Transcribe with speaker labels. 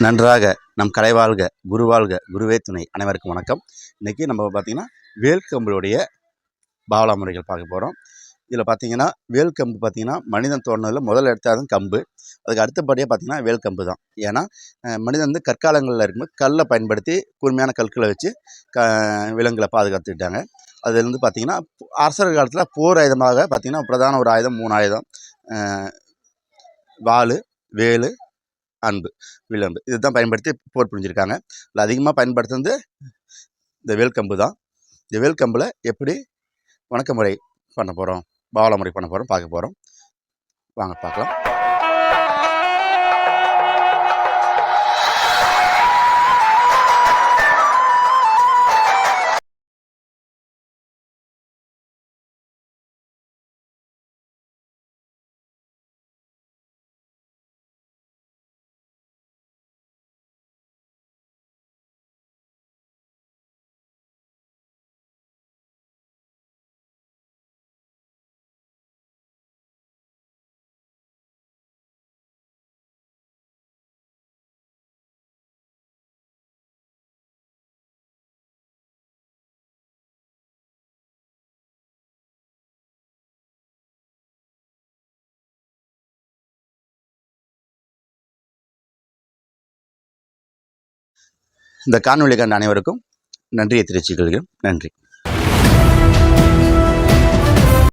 Speaker 1: நன்றாக நம் கலை வாழ்க, குரு வாழ்க, குருவே துணை. அனைவருக்கும் வணக்கம். இன்றைக்கி நம்ம பார்த்திங்கன்னா வேல்கம்புடைய பாவலா முறைகள் பார்க்க போகிறோம். இதில் பார்த்திங்கன்னா வேல்கம்பு பார்த்திங்கன்னா மனிதன் தோணுனதில் முதல் எடுத்தாலும் கம்பு, அதுக்கு அடுத்தபடியாக பார்த்திங்கன்னா வேல்கம்பு தான். ஏன்னா மனிதன் வந்து கற்காலங்களில் இருக்கும்போது கல்லை பயன்படுத்தி கூர்மையான கற்களை வச்சு விலங்குகளை பாதுகாத்துக்கிட்டாங்க. அதுலேருந்து பார்த்திங்கன்னா அரசர் காலத்தில் போர் ஆயுதமாக பார்த்திங்கன்னா பிரதான ஒரு ஆயுதம் 3 ஆயுதம்: வாள், வேல், அன்பு, வில்லம்பு. இதுதான் பயன்படுத்தி போர் புரிஞ்சிருக்காங்க. இல்லை அதிகமாக பயன்படுத்துறது இந்த வேல்கம்பு தான். இந்த வேல்கம்பில் எப்படி வணக்க முறை பண்ண போகிறோம், பாவல முறை பண்ண போகிறோம், பார்க்க போகிறோம். வாங்க பார்க்கலாம். இந்த காணொளி கண்ட அனைவருக்கும் நன்றியை தெரிவித்துக் கொள்கிறேன். நன்றி.